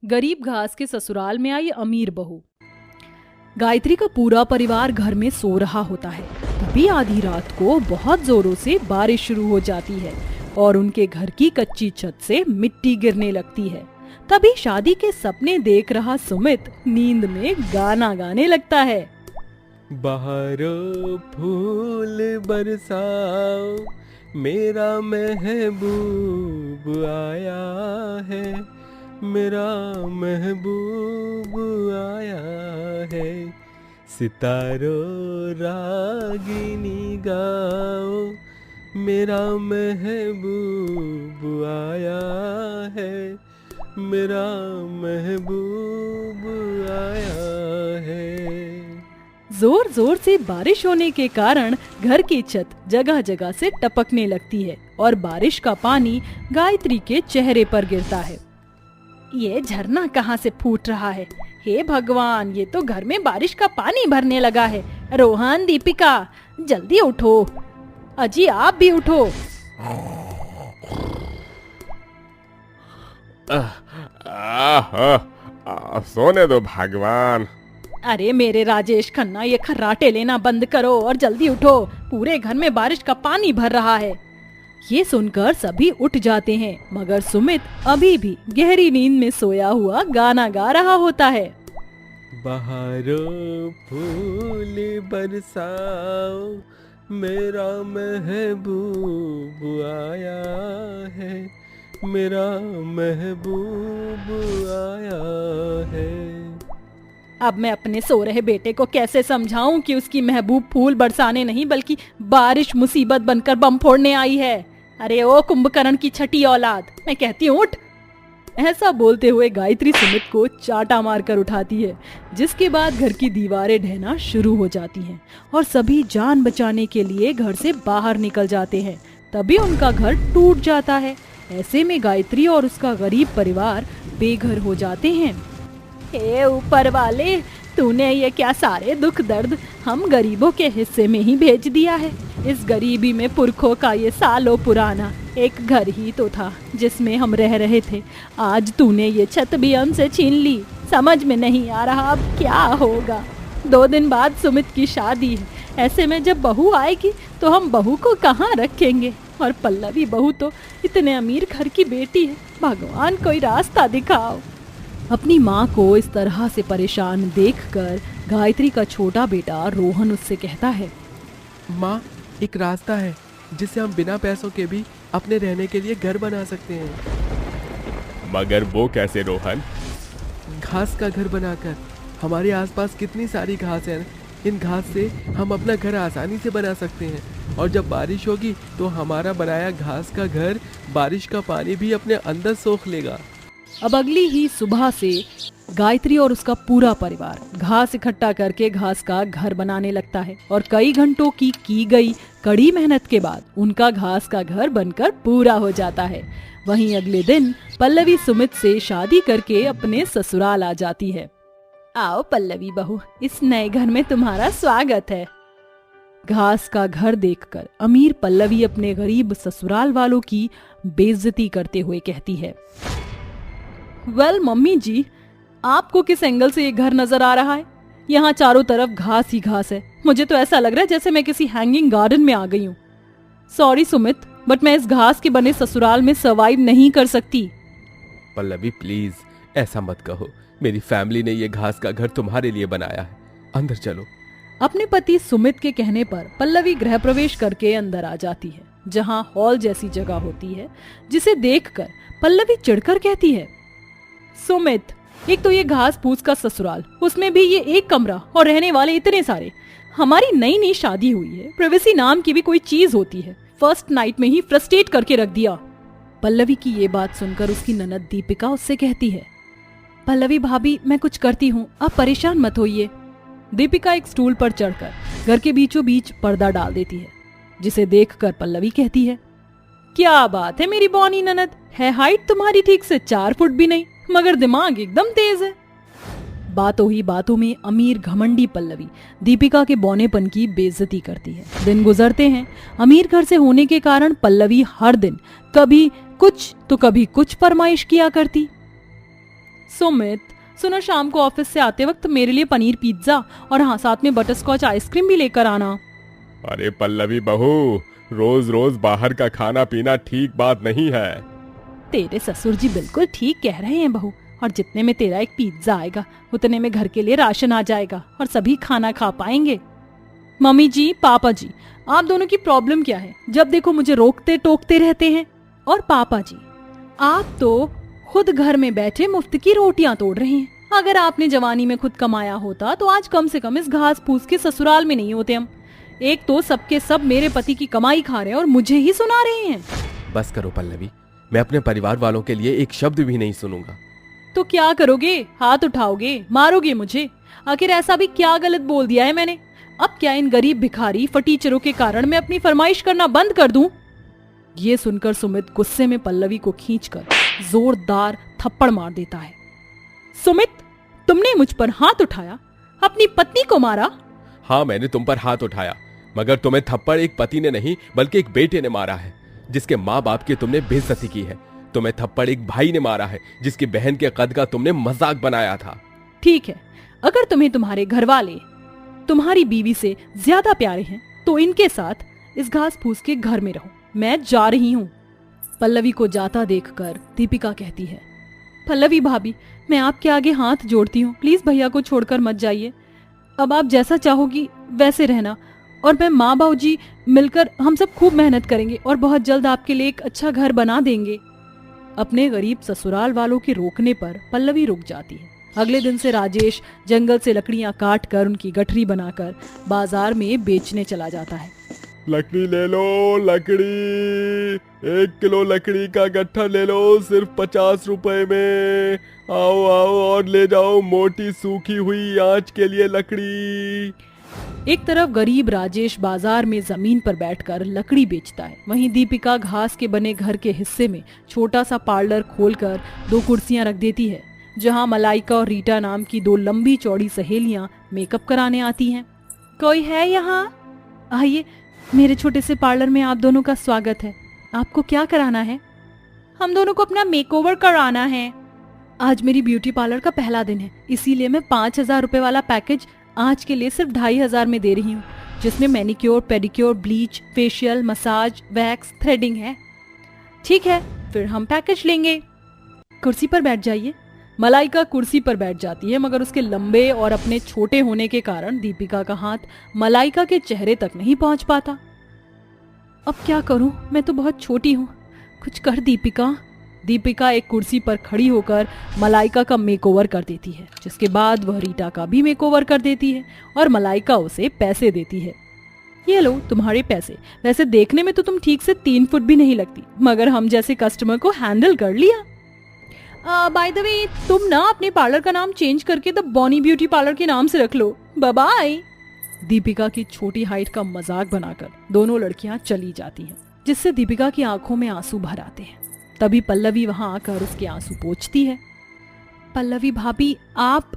गरीब घास के ससुराल में आई अमीर बहू। गायत्री का पूरा परिवार घर में सो रहा होता है। तभी आधी रात को बहुत जोरों से बारिश शुरू हो जाती है और उनके घर की कच्ची छत से मिट्टी गिरने लगती है। तभी शादी के सपने देख रहा सुमित नींद में गाना गाने लगता है। बहारो फूल बरसाओ, मेरा महबूब आया है, मेरा महबूब आया है। सितारों रागिनी गाओ, मेरा महबूब आया है, मेरा महबूब आया है। जोर जोर से बारिश होने के कारण घर की छत जगह जगह से टपकने लगती है और बारिश का पानी गायत्री के चेहरे पर गिरता है। ये झरना कहाँ से फूट रहा है? हे भगवान, ये तो घर में बारिश का पानी भरने लगा है। रोहन, दीपिका, जल्दी उठो। अजी, आप भी उठो। सोने दो भगवान। अरे मेरे राजेश खन्ना, ये खर्राटे लेना बंद करो और जल्दी उठो। पूरे घर में बारिश का पानी भर रहा है। ये सुनकर सभी उठ जाते हैं, मगर सुमित अभी भी गहरी नींद में सोया हुआ गाना गा रहा होता है। बहारो फूल बरसाओ, मेरा महबूब आया है, मेरा महबूब आया है। अब मैं अपने सो रहे बेटे को कैसे समझाऊं कि उसकी महबूब फूल बरसाने नहीं बल्कि बारिश मुसीबत बनकर बम फोड़ने आई है। अरे ओ कुंभकर्ण की छठी औलाद, मैं कहती हूँ उठ। ऐसा बोलते हुए गायत्री सुमित को चाटा मारकर उठाती है, जिसके बाद घर की दीवारें ढहना शुरू हो जाती हैं और सभी जान बचाने के लिए घर से बाहर निकल जाते हैं। तभी उनका घर टूट जाता है। ऐसे में गायत्री और उसका गरीब परिवार बेघर हो जाते हैं। हे ऊपर वाले, तूने ये क्या सारे दुख दर्द हम गरीबों के हिस्से में ही भेज दिया है। इस गरीबी में पुरखों का ये सालों पुराना एक घर ही तो था जिसमें हम रह रहे थे। आज तूने ये छत भी हमसे छीन ली। समझ में नहीं आ रहा अब क्या होगा। 2 दिन बाद सुमित की शादी है। ऐसे में जब बहू आएगी तो हम बहू को कहाँ रखेंगे? और पल्लवी बहू तो इतने अमीर घर की बेटी है। भगवान, कोई रास्ता दिखाओ। अपनी माँ को इस तरह से परेशान देखकर गायत्री का छोटा बेटा रोहन उससे कहता है, माँ, एक रास्ता है जिससे हम बिना पैसों के भी अपने रहने के लिए घर बना सकते हैं। मगर वो कैसे रोहन? घास का घर बनाकर। हमारे आसपास कितनी सारी घास है। इन घास से हम अपना घर आसानी से बना सकते हैं और जब बारिश होगी तो हमारा बनाया घास का घर बारिश का पानी भी अपने अंदर सोख लेगा। अब अगली ही सुबह से गायत्री और उसका पूरा परिवार घास इकट्ठा करके घास का घर बनाने लगता है और कई घंटों की गई कड़ी मेहनत के बाद उनका घास का घर बनकर पूरा हो जाता है। वहीं अगले दिन पल्लवी सुमित से शादी करके अपने ससुराल आ जाती है। आओ पल्लवी बहू, इस नए घर में तुम्हारा स्वागत है। घास का घर देखकर अमीर पल्लवी अपने गरीब ससुराल वालों की बेइज्जती करते हुए कहती है, वेल मम्मी जी, आपको किस एंगल से ये घर नजर आ रहा है? यहाँ चारों तरफ घास ही घास है। मुझे तो ऐसा लग रहा है जैसे मैं किसी हैंगिंग गार्डन में आ गई हूँ। सॉरी सुमित, बट मैं इस घास के बने ससुराल में सर्वाइव नहीं कर सकती। पल्लवी प्लीज, ऐसा मत कहो। मेरी फैमिली ने ये घास का घर तुम्हारे लिए बनाया है। अंदर चलो। अपने पति सुमित के कहने पर पल्लवी गृह प्रवेश करके अंदर आ जाती है, जहाँ हॉल जैसी जगह होती है, जिसे देखकर पल्लवी चिढ़कर कहती है, सुमित, एक तो ये घास फूस का ससुराल, उसमें भी ये एक कमरा और रहने वाले इतने सारे। हमारी नई नई शादी हुई है, प्राइवेसी नाम की भी कोई चीज होती है। फर्स्ट नाइट में ही फ्रस्ट्रेट करके रख दिया। पल्लवी की ये बात सुनकर उसकी ननद दीपिका उससे कहती है, पल्लवी भाभी, मैं कुछ करती हूँ, आप परेशान मत होइए। दीपिका एक स्टूल पर चढ़कर घर के बीचों बीच पर्दा डाल देती है, जिसे देखकर पल्लवी कहती है, क्या बात है मेरी बॉनी ननद, है हाइट तुम्हारी ठीक से 4 फुट भी नहीं, मगर दिमाग एकदम तेज है। बातों ही बातों में अमीर घमंडी पल्लवी दीपिका के बौनेपन की बेइज्जती करती है। दिन गुजरते हैं। अमीर घर से होने के कारण पल्लवी हर दिन कभी कुछ तो कभी कुछ फरमाइश किया करती। सुमित, सुनो शाम को ऑफिस से आते वक्त मेरे लिए पनीर पिज्जा और हाँ साथ में बटरस्कॉच आइसक्रीम भी लेकर आना। अरे पल्लवी बहू, रोज रोज बाहर का खाना पीना ठीक बात नहीं है। तेरे ससुर जी बिल्कुल ठीक कह रहे हैं बहू, और जितने में तेरा एक पिज्जा आएगा उतने में घर के लिए राशन आ जाएगा और सभी खाना खा पाएंगे। मम्मी जी, पापा जी, आप दोनों की प्रॉब्लम क्या है? जब देखो मुझे रोकते टोकते रहते हैं। और पापा जी, आप तो खुद घर में बैठे मुफ्त की रोटियां तोड़ रहे हैं। अगर आपने जवानी में खुद कमाया होता तो आज कम से कम इस घास फूस के ससुराल में नहीं होते हम। एक तो सबके सब मेरे पति की कमाई खा रहे हैं और मुझे ही सुना रहे हैं। बस करो पल्लवी, मैं अपने परिवार वालों के लिए एक शब्द भी नहीं सुनूंगा। तो क्या करोगे? हाथ उठाओगे? मारोगे मुझे? आखिर ऐसा भी क्या गलत बोल दिया है मैंने? अब क्या इन गरीब भिखारी फटीचरों के कारण मैं अपनी फरमाइश करना बंद कर दूं? ये सुनकर सुमित गुस्से में पल्लवी को खींचकर जोरदार थप्पड़ मार देता है। सुमित, तुमने मुझ पर हाथ उठाया, अपनी पत्नी को मारा? हाँ, मैंने तुम पर हाथ उठाया, मगर तुम्हें थप्पड़ एक पति ने नहीं बल्कि एक बेटे ने मारा है, जिसके माँ बाप की तुमने बेइज्जती की है। तुम्हें थप्पड़ एक भाई ने मारा है, जिसकी बहन के कद का तुमने मजाक बनाया था। ठीक है, अगर तुम्हें तुम्हारे घर वाले तुम्हारी बीवी से ज्यादा प्यारे हैं तो इनके साथ इस घास फूस के घर में रहो। मैं जा रही हूँ। पल्लवी को जाता देखकर दीपिका कहती है, पल्लवी भाभी, मैं आपके आगे हाथ जोड़ती हूँ, प्लीज भैया को छोड़कर मत जाइए। अब आप जैसा चाहोगी वैसे रहना, और मैं माँ बाबू जी मिलकर हम सब खूब मेहनत करेंगे और बहुत जल्द आपके लिए एक अच्छा घर बना देंगे। अपने गरीब ससुराल वालों के रोकने पर पल्लवी रुक जाती है। अगले दिन से राजेश जंगल से लकड़ियां काट कर उनकी गठरी बनाकर बाजार में बेचने चला जाता है। लकड़ी ले लो, लकड़ी 1 किलो लकड़ी का गट्ठा ले लो, सिर्फ 50 रुपए में। आओ आओ और ले जाओ मोटी सूखी हुई आंच के लिए लकड़ी। एक तरफ गरीब राजेश बाजार में जमीन पर बैठकर लकड़ी बेचता है, वहीं दीपिका घास के बने घर के हिस्से में छोटा सा पार्लर खोलकर 2 कुर्सियां रख देती है, जहां मलाइका और रीटा नाम की 2 लंबी चौड़ी सहेलियां मेकअप कराने आती हैं। कोई है यहाँ? आइए, मेरे छोटे से पार्लर में आप दोनों का स्वागत है। आपको क्या कराना है? हम दोनों को अपना मेकओवर कराना है। आज मेरी ब्यूटी पार्लर का पहला दिन है, इसीलिए मैं 5000 रुपए वाला पैकेज आज के लिए सिर्फ 2500 में दे रही हूँ, जिसमें manicure, pedicure, bleach, facial, massage, wax, threading है। ठीक है, फिर हम पैकेज लेंगे। कुर्सी पर बैठ जाइए। मलाइका कुर्सी पर बैठ जाती है, मगर उसके लंबे और अपने छोटे होने के कारण दीपिका का हाथ मलाइका के चेहरे तक नहीं पहुंच पाता। अब क्या करूं, मैं तो बहुत छोटी हूं, कुछ कर दीपिका। दीपिका एक कुर्सी पर खड़ी होकर मलाइका का मेकओवर कर देती है, जिसके बाद वह रीटा का भी मेकओवर कर देती है और मलाइका उसे पैसे देती है। ये लो तुम्हारे पैसे। वैसे देखने में तो तुम ठीक से 3 फुट भी नहीं लगती, मगर हम जैसे कस्टमर को हैंडल कर लिया। बाय द वे, तुम ना अपने पार्लर का नाम चेंज करके द बॉनी ब्यूटी पार्लर के नाम से रख लो। Bye bye. दीपिका की छोटी हाइट का मजाक बनाकर दोनों लड़कियां चली जाती हैं, जिससे दीपिका की आंखों में आंसू भर आते हैं। तभी पल्लवी वहां आकर उसके आंसू पोंछती है। पल्लवी भाभी, आप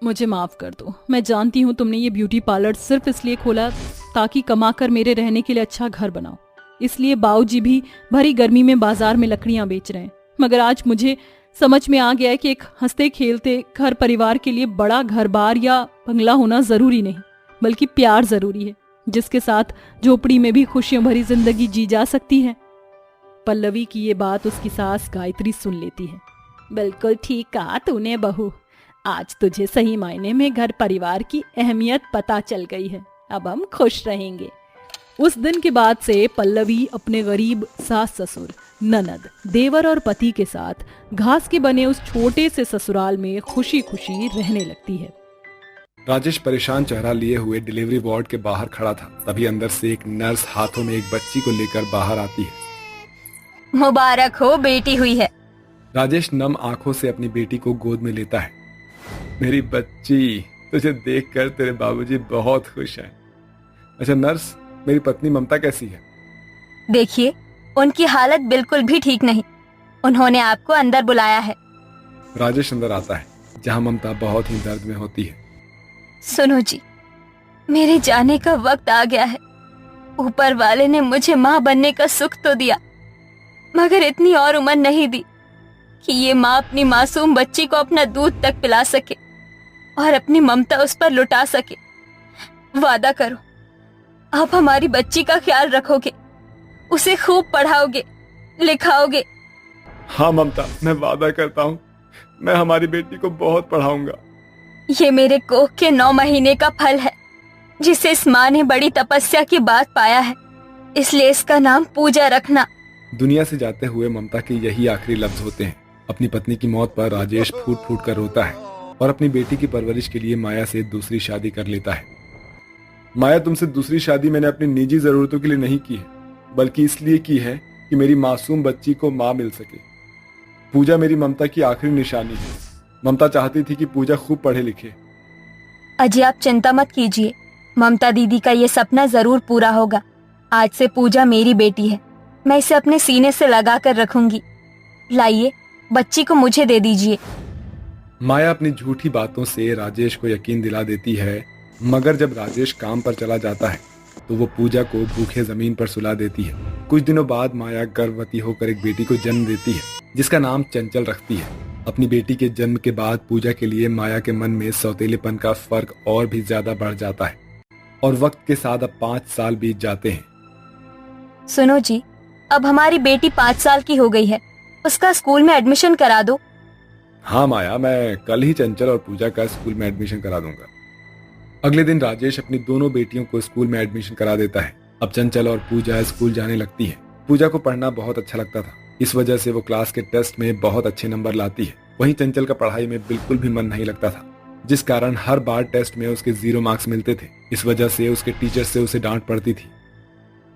मुझे माफ कर दो। मैं जानती हूँ तुमने ये ब्यूटी पार्लर सिर्फ इसलिए खोला ताकि कमाकर मेरे रहने के लिए अच्छा घर बनाओ, इसलिए बाऊजी भी भरी गर्मी में बाजार में लकड़ियां बेच रहे हैं। मगर आज मुझे समझ में आ गया है कि एक हंसते खेलते घर परिवार के लिए बड़ा घर बार या बंगला होना जरूरी नहीं, बल्कि प्यार जरूरी है, जिसके साथ झोपड़ी में भी खुशियों भरी जिंदगी जी जा सकती है। पल्लवी की ये बात उसकी सास गायत्री सुन लेती है। बिल्कुल ठीक कहा तूने बहू, आज तुझे सही मायने में घर परिवार की अहमियत पता चल गई है। अब हम खुश रहेंगे। उस दिन के बाद से पल्लवी अपने गरीब सास ससुर, ननद, देवर और पति के साथ घास के बने उस छोटे से ससुराल में खुशी खुशी रहने लगती है। राजेश परेशान चेहरा लिए हुए डिलीवरी वार्ड के बाहर खड़ा था। तभी अंदर से एक नर्स हाथों में एक बच्ची को लेकर बाहर आती है। मुबारक हो, बेटी हुई है। राजेश नम आंखों से अपनी बेटी को गोद में लेता है। मेरी बच्ची, तुझे देखकर तेरे बाबूजी बहुत खुश हैं। अच्छा नर्स, मेरी पत्नी ममता कैसी है? देखिए, उनकी हालत बिल्कुल भी ठीक नहीं। उन्होंने आपको अंदर बुलाया है। राजेश अंदर आता है, जहां ममता बहुत ही दर्द में होती है। सुनो जी, मेरे जाने का वक्त आ गया है। ऊपर वाले ने मुझे माँ बनने का सुख तो दिया, मगर इतनी और उम्र नहीं दी कि ये माँ अपनी मासूम बच्ची को अपना दूध तक पिला सके और अपनी ममता उस पर लुटा सके। वादा करो आप हमारी बच्ची का ख्याल रखोगे, उसे खूब पढ़ाओगे लिखाओगे। हाँ ममता, मैं वादा करता हूँ, मैं हमारी बेटी को बहुत पढ़ाऊंगा। ये मेरे कोख के 9 महीने का फल है जिसे इस माँ ने बड़ी तपस्या के बाद पाया है, इसलिए इसका नाम पूजा रखना। दुनिया से जाते हुए ममता के यही आखिरी लफ्ज होते हैं। अपनी पत्नी की मौत पर राजेश फूट फूट कर रोता है और अपनी बेटी की परवरिश के लिए माया से दूसरी शादी कर लेता है। माया, तुमसे दूसरी शादी मैंने अपनी निजी जरूरतों के लिए नहीं की है, बल्कि इसलिए की है कि मेरी मासूम बच्ची को माँ मिल सके। पूजा मेरी ममता की आखिरी निशानी है। ममता चाहती थी कि पूजा खूब पढ़े लिखे। अजय आप चिंता मत कीजिए, ममता दीदी का ये सपना जरूर पूरा होगा। आज से पूजा मेरी बेटी है, मैं इसे अपने सीने से लगा कर रखूंगी। लाइए बच्ची को मुझे दे दीजिए। माया अपनी झूठी बातों से राजेश को यकीन दिला देती है, मगर जब राजेश काम पर चला जाता है तो वो पूजा को भूखे जमीन पर सुला देती है। कुछ दिनों बाद माया गर्भवती होकर एक बेटी को जन्म देती है जिसका नाम चंचल रखती है। अपनी बेटी के जन्म के बाद पूजा के लिए माया के मन में सौतेलेपन का फर्क और भी ज्यादा बढ़ जाता है और वक्त के साथ अब 5 साल बीत जाते हैं। सुनो जी, अब हमारी बेटी 5 साल की हो गई है, उसका स्कूल में एडमिशन करा दो। हाँ माया, मैं कल ही चंचल और पूजा का स्कूल में एडमिशन करा दूंगा। अगले दिन राजेश अपनी दोनों बेटियों को स्कूल में एडमिशन करा देता है। अब चंचल और पूजा स्कूल जाने लगती है। पूजा को पढ़ना बहुत अच्छा लगता था, इस वजह से वो क्लास के टेस्ट में बहुत अच्छे नंबर लाती है। वहीं चंचल का पढ़ाई में बिल्कुल भी मन नहीं लगता था, जिस कारण हर बार टेस्ट में उसके 0 मार्क्स मिलते थे। इस वजह से उसके टीचर से उसे डांट पड़ती थी।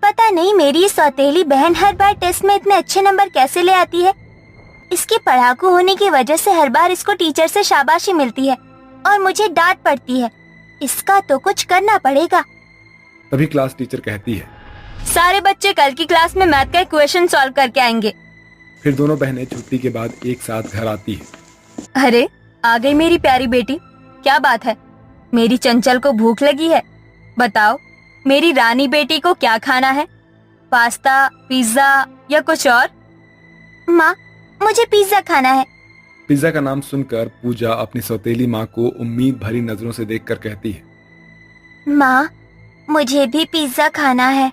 पता नहीं मेरी सौतेली बहन हर बार टेस्ट में इतने अच्छे नंबर कैसे ले आती है। इसके पढ़ाकू होने की वजह से हर बार इसको टीचर से शाबाशी मिलती है और मुझे डांट पड़ती है। इसका तो कुछ करना पड़ेगा। तभी क्लास टीचर कहती है, सारे बच्चे कल की क्लास में मैथ का इक्वेशन सॉल्व करके आएंगे। फिर दोनों बहनें छुट्टी के बाद एक साथ घर आती है। अरे आ गई मेरी प्यारी बेटी, क्या बात है? मेरी चंचल को भूख लगी है। बताओ मेरी रानी बेटी को क्या खाना है, पास्ता, पिज्जा या कुछ और? माँ मुझे पिज्जा खाना है। पिज्जा का नाम सुनकर पूजा अपनी सौतेली माँ को उम्मीद भरी नजरों से देखकर कहती है, माँ मुझे भी पिज्जा खाना है।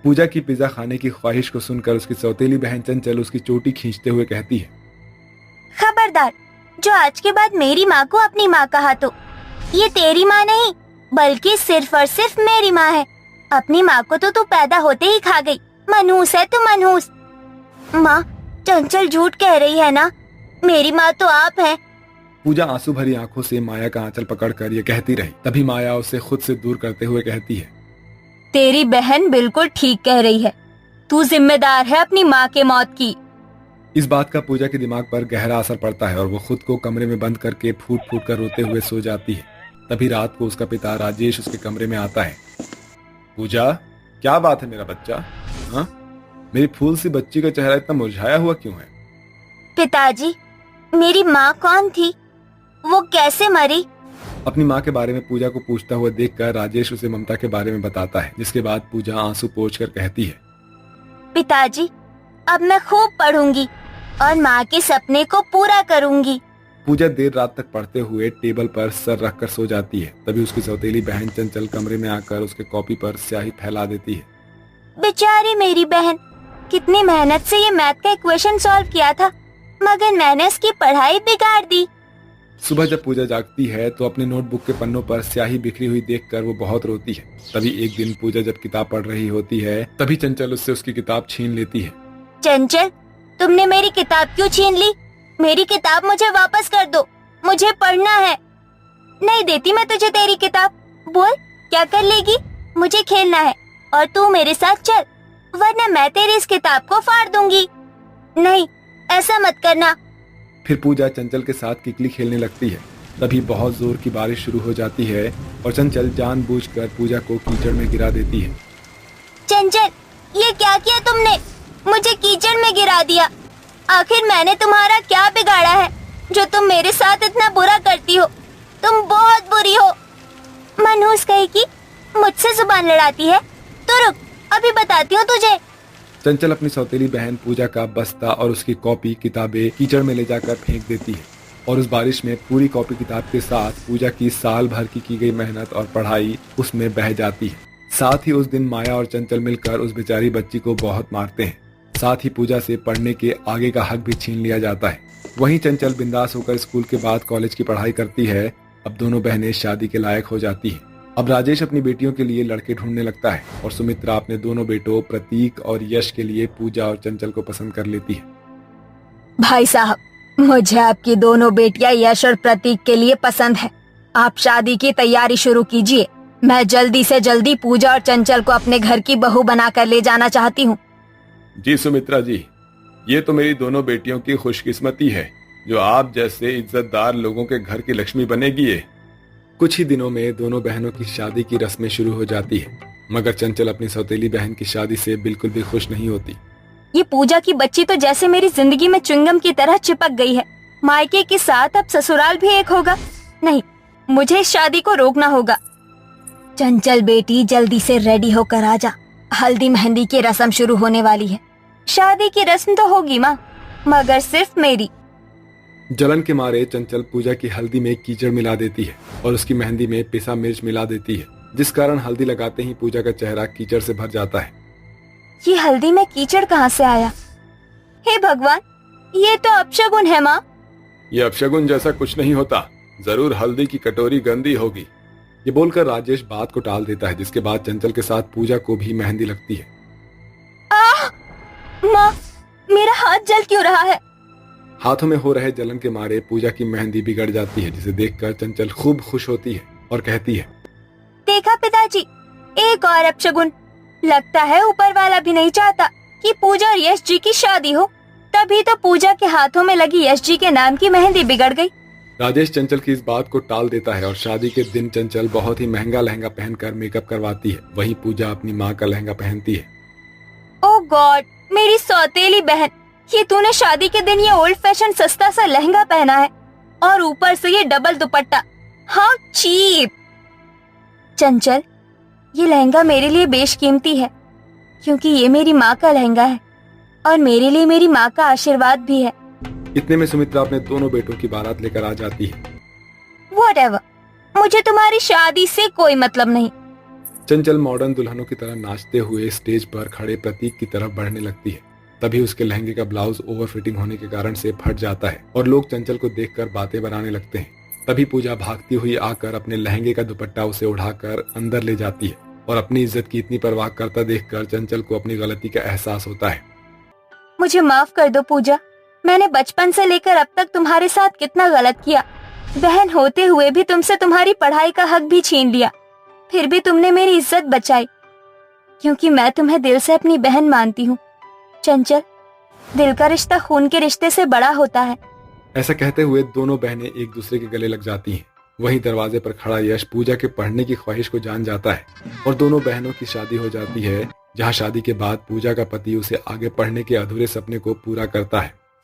पूजा की पिज्जा खाने की ख्वाहिश को सुनकर उसकी सौतेली बहन चंचल उसकी चोटी खींचते हुए कहती है, खबरदार, जो आज के बाद मेरी माँ को अपनी माँ कहा तो ये तेरी माँ नहीं बल्कि सिर्फ और सिर्फ मेरी माँ है। अपनी माँ को तो तू पैदा होते ही खा गई, मनहूस है तू मनहूस। माँ चंचल झूठ कह रही है ना, मेरी माँ तो आप हैं। पूजा आंसू भरी आंखों से माया का आंचल पकड़कर ये कहती रही। तभी माया उसे खुद से दूर करते हुए कहती है, तेरी बहन बिल्कुल ठीक कह रही है, तू जिम्मेदार है अपनी माँ के मौत की। इस बात का पूजा के दिमाग पर गहरा असर पड़ता है और वो खुद को कमरे में बंद करके फूट फूट कर रोते हुए सो जाती है। तभी रात को उसका पिता राजेश उसके कमरे में आता है। पूजा, क्या बात है मेरा बच्चा? हाँ, मेरी फूल सी बच्ची का चेहरा इतना मुरझाया हुआ क्यों है? पिताजी, मेरी माँ कौन थी, वो कैसे मरी? अपनी माँ के बारे में पूजा को पूछता हुआ देखकर राजेश उसे ममता के बारे में बताता है, जिसके बाद पूजा आंसू पोंछकर कहती है, पिताजी अब मैं खूब पढ़ूंगी और माँ के सपने को पूरा करूंगी। पूजा देर रात तक पढ़ते हुए टेबल पर सर रखकर सो जाती है। तभी उसकी सौतेली बहन चंचल कमरे में आकर उसके कॉपी पर स्याही फैला देती है। बेचारी मेरी बहन, कितनी मेहनत से ये मैथ का इक्वेशन सॉल्व किया था, मगर मैंने इसकी पढ़ाई बिगाड़ दी। सुबह जब पूजा जागती है तो अपने नोटबुक के पन्नों पर स्याही बिखरी हुई देखकर वो बहुत रोती है। तभी एक दिन पूजा जब किताब पढ़ रही होती है, तभी चंचल उससे उसकी किताब छीन लेती है। चंचल, तुमने मेरी किताब क्यों छीन ली? मेरी किताब मुझे वापस कर दो, मुझे पढ़ना है। नहीं देती मैं तुझे तेरी किताब। बोल क्या कर लेगी? मुझे खेलना है और तू मेरे साथ चल, वरना मैं तेरी इस किताब को फाड़ दूंगी। नहीं, ऐसा मत करना। फिर पूजा चंचल के साथ किकली खेलने लगती है। तभी बहुत जोर की बारिश शुरू हो जाती है और चंचल जानबूझकर पूजा को कीचड़ में गिरा देती है। चंचल, ये क्या किया तुमने? मुझे कीचड़ में गिरा दिया। आखिर मैंने तुम्हारा क्या बिगाड़ा है जो तुम मेरे साथ इतना बुरा करती हो? तुम बहुत बुरी हो। मनहूस कहेगी मुझसे जुबान लड़ाती है, तो रुक, अभी बताती हूँ तुझे। चंचल अपनी सौतेली बहन पूजा का बस्ता और उसकी कॉपी किताबें कीचड़ में ले जाकर फेंक देती है और उस बारिश में पूरी कॉपी किताब के साथ पूजा की साल भर की गई मेहनत और पढ़ाई उसमें बह जाती है। साथ ही उस दिन माया और चंचल मिलकर उस बेचारी बच्ची को बहुत मारते हैं। साथ ही पूजा से पढ़ने के आगे का हक भी छीन लिया जाता है। वहीं चंचल बिंदास होकर स्कूल के बाद कॉलेज की पढ़ाई करती है। अब दोनों बहनें शादी के लायक हो जाती हैं। अब राजेश अपनी बेटियों के लिए लड़के ढूंढने लगता है और सुमित्रा अपने दोनों बेटों प्रतीक और यश के लिए पूजा और चंचल को पसंद कर लेती है। भाई साहब, मुझे आपकी दोनों बेटियां यश और प्रतीक के लिए पसंद है। आप शादी की तैयारी शुरू कीजिए। मैं जल्दी से जल्दी पूजा और चंचल को अपने घर की बहू बनाकर ले जाना चाहती हूँ। जी सुमित्रा जी, ये तो मेरी दोनों बेटियों की खुशकिस्मती है जो आप जैसे इज्जतदार लोगों के घर की लक्ष्मी बनेगी। ये कुछ ही दिनों में दोनों बहनों की शादी की रस्में शुरू हो जाती है, मगर चंचल अपनी सौतेली बहन की शादी से बिल्कुल भी खुश नहीं होती। ये पूजा की बच्ची तो जैसे मेरी जिंदगी में च्युइंगम की तरह चिपक गई है। मायके के साथ अब ससुराल भी एक होगा। नहीं, मुझे इस शादी को रोकना होगा। चंचल बेटी, जल्दी से रेडी होकर आ जा। हल्दी मेहंदी की रस्म शुरू होने वाली है। शादी की रस्म तो होगी माँ, मगर सिर्फ मेरी। जलन के मारे चंचल पूजा की हल्दी में कीचड़ मिला देती है और उसकी मेहंदी में पिसा मिर्च मिला देती है, जिस कारण हल्दी लगाते ही पूजा का चेहरा कीचड़ से भर जाता है। ये हल्दी में कीचड़ कहाँ से आया? हे भगवान, ये तो अपशगुन है माँ। ये अपशगुन जैसा कुछ नहीं होता, जरूर हल्दी की कटोरी गंदी होगी। ये बोलकर राजेश बात को टाल देता है, जिसके बाद चंचल के साथ पूजा को भी मेहंदी लगती है। माँ, मेरा हाथ जल क्यों रहा है? हाथों में हो रहे जलन के मारे पूजा की मेहंदी बिगड़ जाती है, जिसे देखकर चंचल खूब खुश होती है और कहती है, देखा पिताजी, एक और अपशगुन। लगता है ऊपर वाला भी नहीं चाहता कि पूजा और यश जी की शादी हो, तभी तो पूजा के हाथों में लगी यश जी के नाम की मेहंदी बिगड़ गई। राजेश चंचल की इस बात को टाल देता है और शादी के दिन चंचल बहुत ही महंगा लहंगा पहनकर मेकअप करवाती है। वहीं पूजा अपनी माँ का लहंगा पहनती है। ओह गॉड, मेरी सौतेली बहन, ये तूने शादी के दिन ये ओल्ड फैशन सस्ता सा लहंगा पहना है और ऊपर से ये डबल दुपट्टा। How cheap. चंचल, ये लहंगा मेरे लिए बेशकीमती है, क्योंकि ये मेरी माँ का लहंगा है और मेरे लिए मेरी माँ का आशीर्वाद भी है। इतने में सुमित्रा अपने दोनों बेटों की बारात लेकर आ जाती है। Whatever, मुझे तुम्हारी शादी से कोई मतलब नहीं। चंचल मॉडर्न दुल्हनों की तरह नाचते हुए स्टेज पर खड़े प्रतीक की तरफ बढ़ने लगती है। तभी उसके लहंगे का ब्लाउज ओवर फिटिंग होने के कारण से फट जाता है और लोग चंचल को देखकर बातें बनाने लगते हैं। तभी पूजा भागती हुई आकर अपने लहंगे का दुपट्टा उसे उठाकर अंदर ले जाती है और अपनी इज्जत की इतनी परवाह करता देखकर चंचल को अपनी गलती का एहसास होता है। मुझे माफ कर दो पूजा, मैंने बचपन से लेकर अब तक तुम्हारे साथ कितना गलत किया। बहन होते हुए भी तुमसे तुम्हारी पढ़ाई का हक भी छीन लिया, फिर भी तुमने मेरी इज्जत बचाई, क्योंकि मैं तुम्हें दिल से अपनी बहन मानती हूँ। चंचल, दिल का रिश्ता खून के रिश्ते से बड़ा होता है। ऐसा कहते हुए दोनों बहनें एक दूसरे के गले लग जाती हैं। वहीं दरवाजे पर खड़ा यश पूजा के पढ़ने की ख्वाहिश को जान जाता है और दोनों बहनों की शादी हो जाती है, जहां शादी के बाद पूजा का पति उसे आगे पढ़ने के अधूरे सपने को पूरा करता है।